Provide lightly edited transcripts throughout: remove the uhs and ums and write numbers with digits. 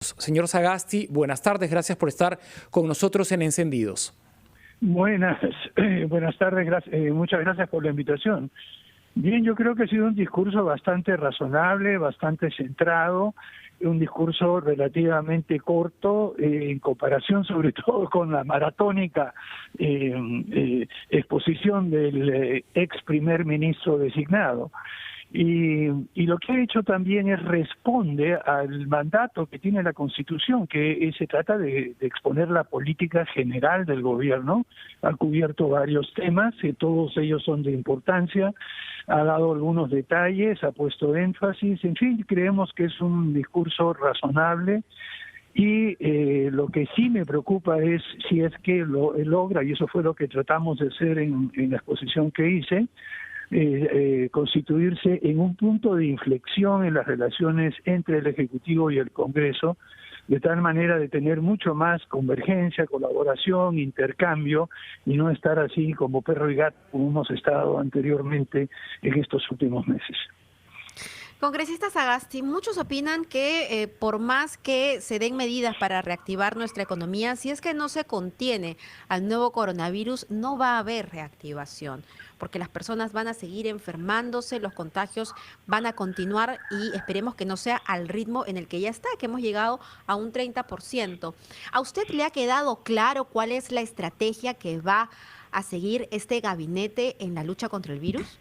Señor Sagasti, buenas tardes, gracias por estar con nosotros en Encendidos. Buenas tardes, muchas gracias por la invitación. Bien, yo creo que ha sido un discurso bastante razonable, bastante centrado, un discurso relativamente corto en comparación sobre todo con la maratónica exposición del ex primer ministro designado. Y lo que ha hecho también es responde al mandato que tiene la Constitución, que se trata de exponer la política general del gobierno. Ha cubierto varios temas, que todos ellos son de importancia, ha dado algunos detalles, ha puesto énfasis, en fin, creemos que es un discurso razonable. Y lo que sí me preocupa es si es que lo logra, y eso fue lo que tratamos de hacer en la exposición que hice, constituirse en un punto de inflexión en las relaciones entre el Ejecutivo y el Congreso, de tal manera de tener mucho más convergencia, colaboración, intercambio, y no estar así como perro y gato como hemos estado anteriormente en estos últimos meses. Congresista Sagasti, muchos opinan que por más que se den medidas para reactivar nuestra economía, si es que no se contiene al nuevo coronavirus, no va a haber reactivación, porque las personas van a seguir enfermándose, los contagios van a continuar y esperemos que no sea al ritmo en el que ya está, que hemos llegado a un 30%. ¿A usted le ha quedado claro cuál es la estrategia que va a seguir este gabinete en la lucha contra el virus?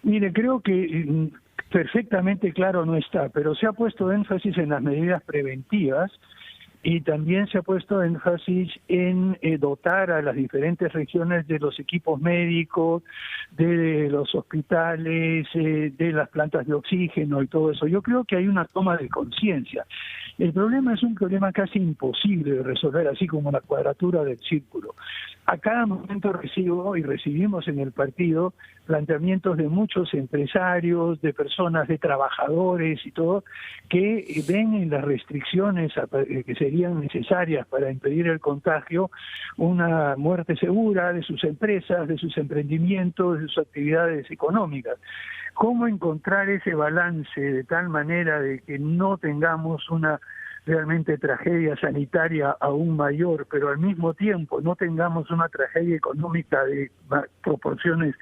Mire, creo que perfectamente claro no está, pero se ha puesto énfasis en las medidas preventivas y también se ha puesto énfasis en dotar a las diferentes regiones de los equipos médicos, de los hospitales, de las plantas de oxígeno y todo eso. Yo creo que hay una toma de conciencia. El problema es un problema casi imposible de resolver, así como la cuadratura del círculo. A cada momento recibimos en el partido planteamientos de muchos empresarios, de personas, de trabajadores y todo, que ven en las restricciones que serían necesarias para impedir el contagio una muerte segura de sus empresas, de sus emprendimientos, de sus actividades económicas. ¿Cómo encontrar ese balance de tal manera de que no tengamos una realmente tragedia sanitaria aún mayor, pero al mismo tiempo no tengamos una tragedia económica de proporciones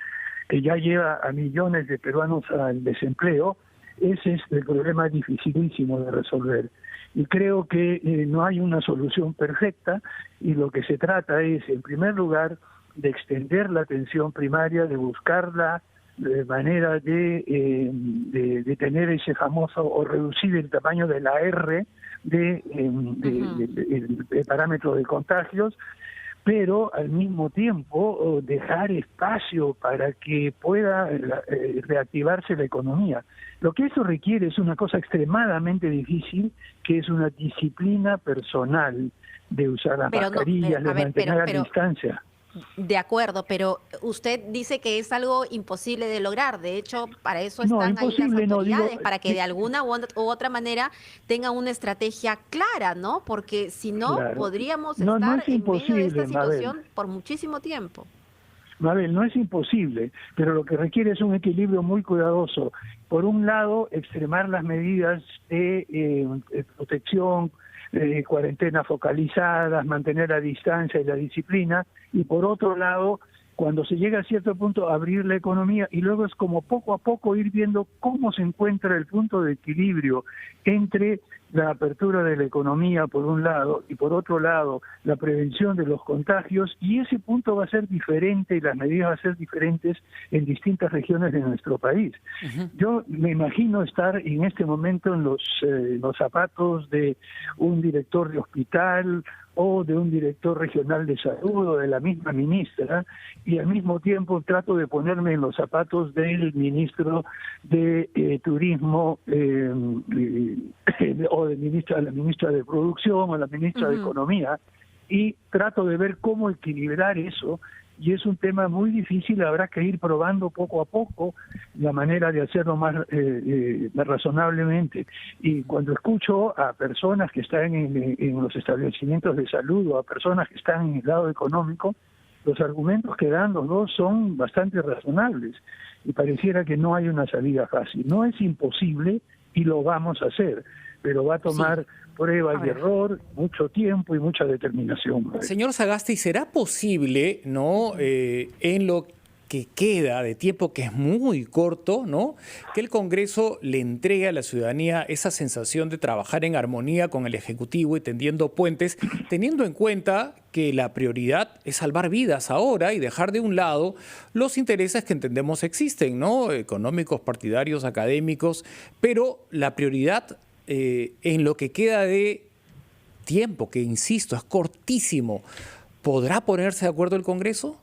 que ya lleva a millones de peruanos al desempleo? Ese es el problema dificilísimo de resolver. Y creo que no hay una solución perfecta y lo que se trata es, en primer lugar, de extender la atención primaria, de buscar la manera de tener ese famoso o reducir el tamaño de la R de parámetro de contagios, pero al mismo tiempo dejar espacio para que pueda reactivarse la economía. Lo que eso requiere es una cosa extremadamente difícil, que es una disciplina personal de usar las mascarillas, de mantener la distancia. De acuerdo, pero usted dice que es algo imposible de lograr. De hecho, para eso están ahí las autoridades, para que de alguna u otra manera tengan una estrategia clara, ¿no? Porque si no, podríamos estar en medio de esta situación por muchísimo tiempo. Mabel, no es imposible, pero lo que requiere es un equilibrio muy cuidadoso. Por un lado, extremar las medidas de protección, cuarentenas focalizadas, mantener la distancia y la disciplina, y por otro lado, cuando se llega a cierto punto, abrir la economía, y luego es como poco a poco ir viendo cómo se encuentra el punto de equilibrio entre la apertura de la economía por un lado y por otro lado la prevención de los contagios, y ese punto va a ser diferente y las medidas van a ser diferentes en distintas regiones de nuestro país. Yo me imagino estar en este momento en los zapatos de un director de hospital o de un director regional de salud o de la misma ministra, y al mismo tiempo trato de ponerme en los zapatos del ministro de Turismo o de la ministra de Producción o la ministra de Economía, y trato de ver cómo equilibrar eso, y es un tema muy difícil. Habrá que ir probando poco a poco la manera de hacerlo más razonablemente. Y cuando escucho a personas que están en los establecimientos de salud o a personas que están en el lado económico, los argumentos que dan los dos son bastante razonables y pareciera que no hay una salida fácil. No es imposible y lo vamos a hacer, pero va a tomar prueba y error, mucho tiempo y mucha determinación. Señor Sagasti, ¿será posible, ¿no? En lo que queda de tiempo, que es muy corto, ¿no?, que el Congreso le entregue a la ciudadanía esa sensación de trabajar en armonía con el Ejecutivo y tendiendo puentes, teniendo en cuenta que la prioridad es salvar vidas ahora y dejar de un lado los intereses que entendemos existen, ¿no?, económicos, partidarios, académicos, pero la prioridad en lo que queda de tiempo, que insisto, es cortísimo, ¿podrá ponerse de acuerdo el Congreso?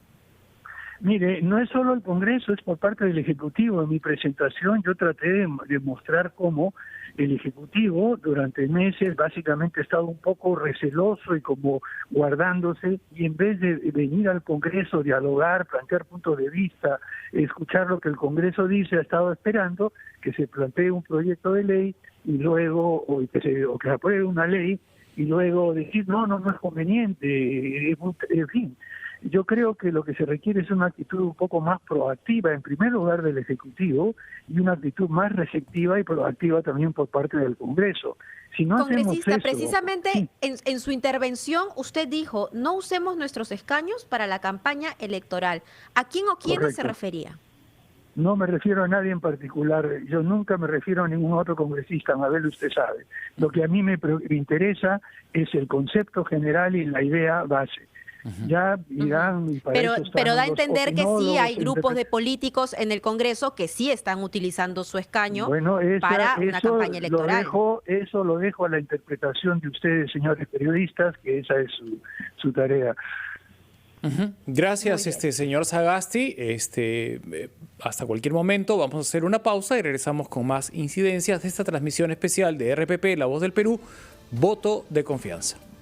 Mire, no es solo el Congreso, es por parte del Ejecutivo. En mi presentación yo traté de mostrar cómo el Ejecutivo durante meses básicamente ha estado un poco receloso y como guardándose, y en vez de venir al Congreso, dialogar, plantear puntos de vista, escuchar lo que el Congreso dice, ha estado esperando que se plantee un proyecto de ley y luego, o que se apruebe una ley, y luego decir, no es conveniente, en fin. Yo creo que lo que se requiere es una actitud un poco más proactiva, en primer lugar del Ejecutivo, y una actitud más receptiva y proactiva también por parte del Congreso. Si no Congresista, hacemos eso, precisamente sí. en su intervención usted dijo, no usemos nuestros escaños para la campaña electoral. ¿A quién o quiénes se refería? No me refiero a nadie en particular, yo nunca me refiero a ningún otro congresista, Mabel, usted sabe. Lo que a mí me interesa es el concepto general y la idea base. Ya dirán, y para eso pero da a los entender que sí hay opinólogos, grupos de políticos en el Congreso que sí están utilizando su escaño eso, para una campaña electoral. Eso lo dejo a la interpretación de ustedes, señores periodistas, que esa es su tarea. Gracias, señor Sagasti. Hasta cualquier momento vamos a hacer una pausa y regresamos con más incidencias de esta transmisión especial de RPP, La Voz del Perú, Voto de Confianza.